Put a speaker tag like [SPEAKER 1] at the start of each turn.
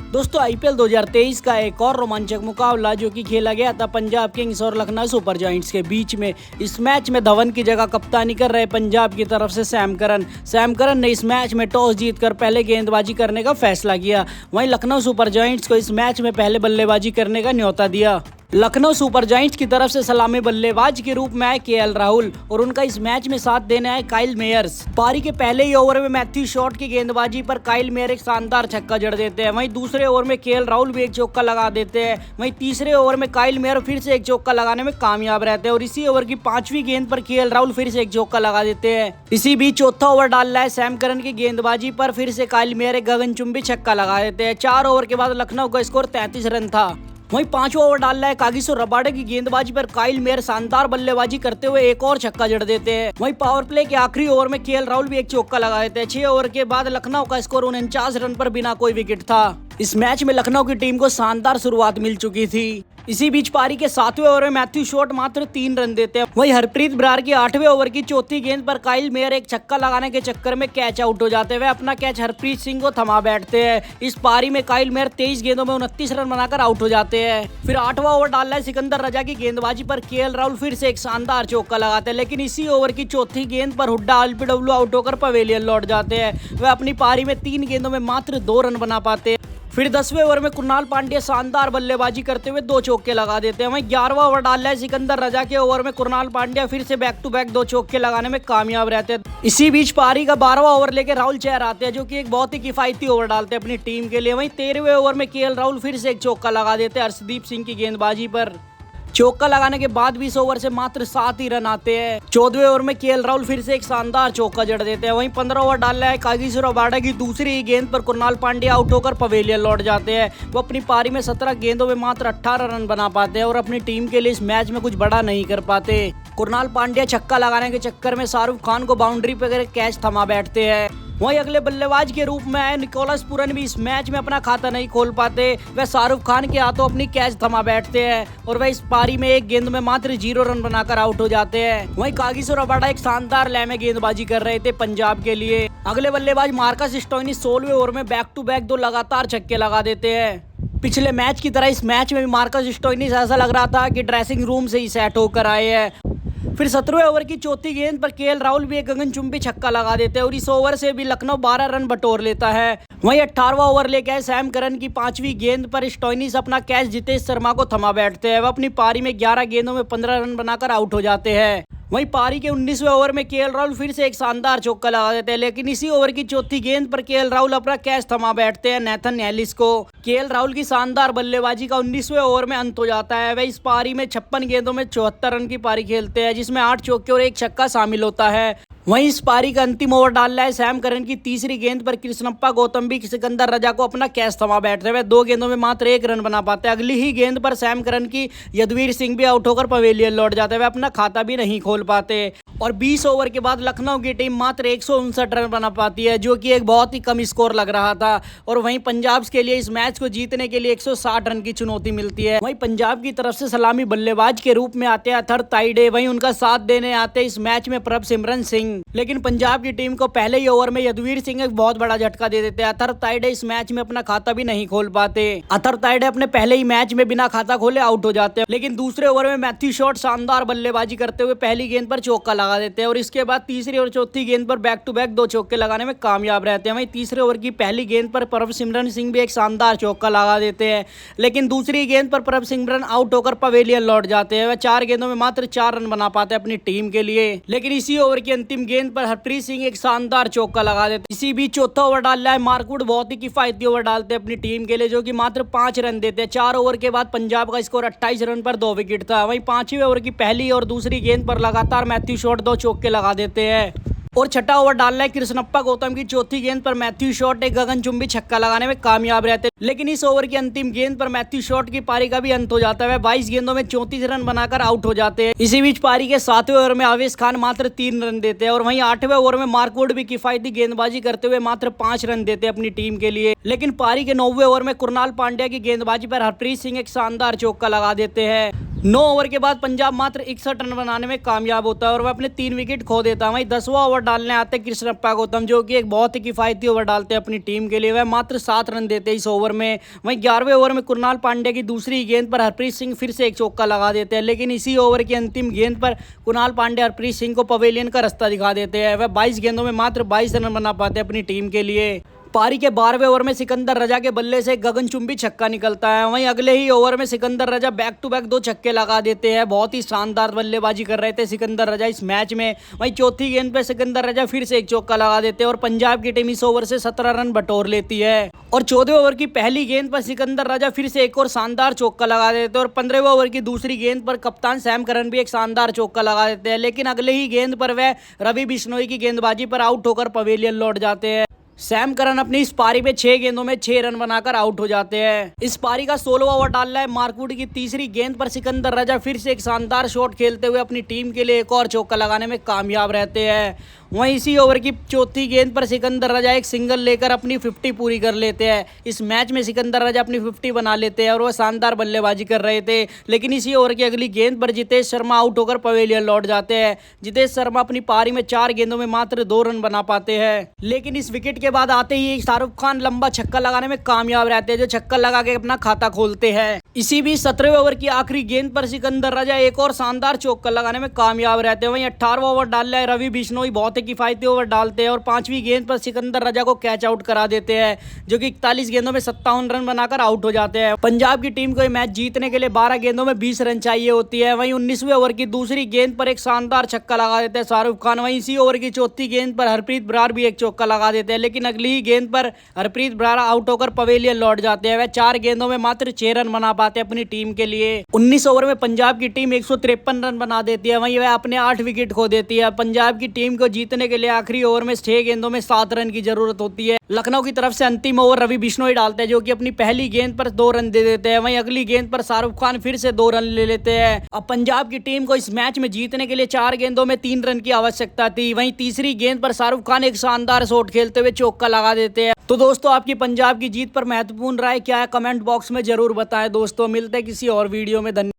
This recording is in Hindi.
[SPEAKER 1] दोस्तों आईपीएल 2023 का एक और रोमांचक मुकाबला जो कि खेला गया था पंजाब किंग्स और लखनऊ सुपर जायंट्स के बीच में। इस मैच में धवन की जगह कप्तानी कर रहे पंजाब की तरफ से सैम करन ने इस मैच में टॉस जीतकर पहले गेंदबाजी करने का फैसला किया। वहीं लखनऊ सुपर जायंट्स को इस मैच में पहले बल्लेबाजी करने का न्योता दिया। लखनऊ सुपर जायंट्स की तरफ से सलामी बल्लेबाज के रूप में आए केएल राहुल और उनका इस मैच में साथ देने आए काइल मेयर्स। पारी के पहले ही ओवर में मैथ्यू शॉट की गेंदबाजी पर काइल मेयर एक शानदार छक्का जड़ देते हैं। वहीं दूसरे ओवर में केएल राहुल भी एक चौका लगा देते हैं। वहीं तीसरे ओवर में काइल मेयर फिर से एक चौका लगाने में कामयाब रहते हैं और इसी ओवर की 5वीं गेंद पर केएल राहुल फिर से एक चौका लगा देते हैं। इसी बीच चौथा ओवर डाल रहा है सैम करन की गेंदबाजी पर फिर से काइल मेयर एक गगनचुंबी छक्का लगा देते हैं। 4 ओवर के बाद लखनऊ का स्कोर 33 रन था। वहीं 5वां ओवर डाल रहा है कागिसो रबाडे की गेंदबाजी पर काइल मेयर शानदार बल्लेबाजी करते हुए एक और छक्का जड़ देते हैं। वहीं पावर प्ले के आखिरी ओवर में केएल राहुल भी एक चौका लगा देते हैं। 6 ओवर के बाद लखनऊ का स्कोर 49 रन पर बिना कोई विकेट था। इस मैच में लखनऊ की टीम को शानदार शुरुआत मिल चुकी थी। इसी बीच पारी के 7वें ओवर में मैथ्यू शॉट मात्र 3 रन देते हैं। वहीं हरप्रीत बरार की 8वें ओवर की चौथी गेंद पर काइल मेयर एक छक्का लगाने के चक्कर में कैच आउट हो जाते हैं। वे अपना कैच हरप्रीत सिंह को थमा बैठते हैं। इस पारी में काइल मेयर 23 गेंदों में 29 रन बनाकर आउट हो जाते हैं। फिर 8वां ओवर डाल रहा है सिकंदर रजा की गेंदबाजी पर केएल राहुल फिर से एक शानदार चौका लगाते हैं, लेकिन इसी ओवर की चौथी गेंद पर हुड्डा एलबीडब्ल्यू आउट होकर पवेलियन लौट जाते हैं। वे अपनी पारी में 3 गेंदों में मात्र 2 रन बना पाते हैं। फिर 10वें ओवर में कुणाल पांड्या शानदार बल्लेबाजी करते हुए 2 चौके लगा देते हैं। वहीं 11वां ओवर डाल रहा है सिकंदर रजा के ओवर में कुणाल पांड्या फिर से बैक टू बैक 2 चौके लगाने में कामयाब रहते हैं। इसी बीच पारी का 12वां ओवर लेकर राहुल चहर आते हैं जो कि एक बहुत ही किफायती ओवर डालते हैं अपनी टीम के लिए। वहीं 13वें ओवर में केएल राहुल फिर से एक चौका लगा देते हैं हर्षदीप सिंह की गेंदबाजी पर। चौका लगाने के बाद 20 ओवर से मात्र 7 ही रन आते हैं। 14वें ओवर में केएल राहुल फिर से एक शानदार चौका जड़ देते हैं। वहीं 15 ओवर डाल रहा है कागिसो रबाडे की दूसरी ही गेंद पर कुणाल पांड्या आउट होकर पवेलियन लौट जाते हैं। वो अपनी पारी में 17 गेंदों में मात्र 18 रन बना पाते हैं और अपनी टीम के लिए इस मैच में कुछ बड़ा नहीं कर पाते। कुणाल पांड्या छक्का लगाने के चक्कर में शाहरुख खान को बाउंड्री पर कैच थमा बैठते हैं। वहीं अगले बल्लेबाज के रूप में आए निकोलस पूरन भी इस मैच में अपना खाता नहीं खोल पाते। वह शाहरुख खान के हाथों अपनी कैच थमा बैठते हैं और वह इस पारी में एक गेंद में मात्र 0 रन बनाकर आउट हो जाते हैं। वहीं कागिसो रबाडा एक शानदार लय में गेंदबाजी कर रहे थे पंजाब के लिए। अगले बल्लेबाज मार्कस स्टोइनिस 16वें ओवर में बैक टू बैक 2 लगातार छक्के लगा देते हैं। पिछले मैच की तरह इस मैच में भी मार्कस स्टोइनिस ऐसा लग रहा था कि ड्रेसिंग रूम से ही सेट होकर आए हैं। फिर 17वें ओवर की चौथी गेंद पर केएल राहुल भी एक गगनचुंबी छक्का लगा देते हैं और इस ओवर से भी लखनऊ 12 रन बटोर लेता है। वहीं 18वां ओवर लेके आए सैम करन की 5वीं गेंद पर स्टोइनिस अपना कैच जितेश शर्मा को थमा बैठते हैं। वह अपनी पारी में 11 गेंदों में 15 रन बनाकर आउट हो जाते हैं। वहीं पारी के 19वें ओवर में केएल राहुल फिर से एक शानदार चौका लगा देते हैं, लेकिन इसी ओवर की चौथी गेंद पर केएल राहुल अपना कैच थमा बैठते हैं नेथन एलिस को। केएल राहुल की शानदार बल्लेबाजी का 19वें ओवर में अंत हो जाता है। वह इस पारी में 56 गेंदों में 74 रन की पारी खेलते हैं, जिसमें 8 चौके और 1 छक्का शामिल होता है। वहीं इस पारी का अंतिम ओवर डाल रहा है सैम करन की तीसरी गेंद पर कृष्णप्पा गौतम भी सिकंदर रजा को अपना कैच थमा बैठते हुए 2 गेंदों में मात्र 1 रन बना पाते हैं। अगली ही गेंद पर सैम करन की यदुवीर सिंह भी आउट होकर पवेलियन लौट जाते हैं। वे अपना खाता भी नहीं खोल पाते और 20 ओवर के बाद लखनऊ की टीम मात्र 159 रन बना पाती है, जो कि एक बहुत ही कम स्कोर लग रहा था। और वहीं पंजाब के लिए इस मैच को जीतने के लिए 160 रन की चुनौती मिलती है। वहीं पंजाब की तरफ से सलामी बल्लेबाज के रूप में आते हैं अथर ताइडे। वहीं उनका साथ देने आते इस मैच में प्रभसिमरन सिंह, लेकिन पंजाब की टीम को पहले ही ओवर में यदुवीर सिंह एक बहुत बड़ा झटका दे देते हैं। अथर ताइडे इस मैच में अपना खाता भी नहीं खोल पाते। अथर ताइडे अपने पहले ही मैच में बिना खाता खोले आउट हो जाते हैं, लेकिन दूसरे ओवर में मैथ्यू शॉट शानदार बल्लेबाजी करते हुए पहली गेंद पर चौका लगा देते हैं और इसके बाद तीसरी और चौथी गेंद पर बैक टू बैक 2 चौके लगाने में कामयाब रहते हैं। वहीं तीसरे ओवर की पहली गेंद पर प्रभसिमरन सिंह भी एक शानदार चौका लगा देते हैं, लेकिन दूसरी गेंद पर प्रभसिमरन आउट होकर पवेलियन लौट जाते हैं। वह 4 गेंदों में मात्र 4 रन बना पाते हैं अपनी टीम के लिए, लेकिन इसी ओवर की अंतिम गेंद पर हरप्रीत सिंह एक शानदार चौका लगा देते हैं। इसी बीच चौथा ओवर डाल रहा है मार्कवुड, बहुत ही किफायती ओवर डालते हैं अपनी टीम के लिए, जो कि मात्र 5 रन देते हैं। 4 ओवर के बाद पंजाब का स्कोर 28 रन पर 2 विकेट था। वहीं 5वें ओवर की पहली और दूसरी गेंद पर लगातार मैथ्यू शॉट 2 चौके लगा देते हैं। और छठा ओवर डालना है कृष्णप्पा गौतम की चौथी गेंद पर मैथ्यू शॉट एक गगनचुंबी छक्का लगाने में कामयाब रहते हैं, लेकिन इस ओवर की अंतिम गेंद पर मैथ्यू शॉट की पारी का भी अंत हो जाता है। वह 22 गेंदों में 34 रन बनाकर आउट हो जाते हैं। इसी बीच पारी के 7वें ओवर में आवेश खान मात्र 3 रन देते हैं और वहीं 8वें ओवर में मार्कवुड भी किफायती गेंदबाजी करते हुए मात्र 5 रन देते हैं अपनी टीम के लिए, लेकिन पारी के 9वें ओवर में कुणाल पांड्या की गेंदबाजी पर हरप्रीत सिंह एक शानदार चौका लगा देते हैं। 9 ओवर के बाद पंजाब मात्र 61 रन बनाने में कामयाब होता है और वह अपने 3 विकेट खो देता है। वहीं 10वां ओवर डालने आते हैं कृष्णप्पा गौतम, जो कि एक बहुत ही किफायती ओवर डालते हैं अपनी टीम के लिए। वह मात्र 7 रन देते हैं इस ओवर में। वहीं 11वें ओवर में कुणाल पांड्या की दूसरी गेंद पर हरप्रीत सिंह फिर से एक चौका लगा देते हैं, लेकिन इसी ओवर की अंतिम गेंद पर कुणाल पांड्या हरप्रीत सिंह को पवेलियन का रास्ता दिखा देते हैं। वह 22 गेंदों में मात्र 22 रन बना पाते हैं अपनी टीम के लिए। पारी के 12वें ओवर में सिकंदर रजा के बल्ले से गगनचुंबी छक्का निकलता है। वहीं अगले ही ओवर में सिकंदर रजा बैक टू बैक 2 छक्के लगा देते हैं। बहुत ही शानदार बल्लेबाजी कर रहे थे सिकंदर रजा इस मैच में। वहीं चौथी गेंद पे सिकंदर रजा फिर से एक चौका लगा देते हैं और पंजाब की टीम इस ओवर से 17 रन बटोर लेती है। और 14वें ओवर की पहली गेंद पर सिकंदर रजा फिर से एक और शानदार चौका लगा देते हैं और 15वें ओवर की दूसरी गेंद पर कप्तान सैम करन भी एक शानदार चौका लगा देते हैं, लेकिन अगले ही गेंद पर वह रवि बिश्नोई की गेंदबाजी पर आउट होकर पवेलियन लौट जाते हैं। सैम करन अपनी इस पारी में 6 गेंदों में 6 रन बनाकर आउट हो जाते हैं। इस पारी का 16वां ओवर डाल रहा है मार्कवुड की तीसरी गेंद पर सिकंदर रजा फिर से एक शानदार शॉट खेलते हुए अपनी टीम के लिए एक और चौका लगाने में कामयाब रहते हैं। वहीं इसी ओवर की चौथी गेंद पर सिकंदर रजा एक सिंगल लेकर अपनी 50 पूरी कर लेते हैं। इस मैच में सिकंदर रजा अपनी 50 बना लेते हैं और वह शानदार बल्लेबाजी कर रहे थे, लेकिन इसी ओवर की अगली गेंद पर जितेश शर्मा आउट होकर पवेलियन लौट जाते हैं। जितेश शर्मा अपनी पारी में 4 गेंदों में मात्र 2 रन बना पाते हैं, लेकिन इस विकेट के बाद आते ही शाहरुख खान लंबा छक्का लगाने में कामयाब रहते हैं, जो छक्का लगा के अपना खाता खोलते हैं। इसी बीच 17वें ओवर की आखिरी गेंद पर सिकंदर रजा एक और शानदार चौका लगाने में कामयाब रहते हैं। वहीं 18वां ओवर डाल रहा है रवि बिश्नोई, बहुत ही किफायती ओवर डालते हैं और 5वीं गेंद पर सिकंदर रजा को कैच आउट करा देते हैं, जो कि 41 गेंदों में 57 रन बनाकर आउट हो जाते हैं। पंजाब की टीम को ये मैच जीतने के लिए 12 गेंदों में 20 रन चाहिए होती है। वहीं 19वें ओवर की दूसरी गेंद पर एक शानदार छक्का लगा देते हैं शाहरुख खान। वहीं इसी ओवर की चौथी गेंद पर हरप्रीत बरार भी एक चौका लगा देते हैं, लेकिन अगली ही गेंद पर हरप्रीत बरार आउट होकर पवेलियन लौट जाते हैं। वह 4 गेंदों में मात्र 6 रन बना पाते हैं अपनी टीम के लिए। 19 ओवर में पंजाब की टीम 153 रन बना देती है। वहीं वह अपने 8 विकेट खो देती है। पंजाब की टीम को जीतने के लिए आखिरी ओवर में 6 गेंदों में 7 रन की जरूरत होती है। लखनऊ की तरफ से अंतिम ओवर रवि बिश्नोई डालते हैं, जो कि अपनी पहली गेंद पर 2 रन दे देते हैं। वहीं अगली गेंद पर शाहरुख खान फिर से 2 रन ले लेते हैं। अब पंजाब की टीम को इस मैच में जीतने के लिए 4 गेंदों में 3 रन की आवश्यकता थी। वहीं तीसरी गेंद पर शाहरुख खान एक शानदार शॉट खेलते हुए चौका लगा देते हैं। तो दोस्तों, आपकी पंजाब की जीत पर महत्वपूर्ण राय क्या है, कमेंट बॉक्स में जरूर बताएं। दोस्तों, मिलते हैं किसी और वीडियो में। धन्यवाद।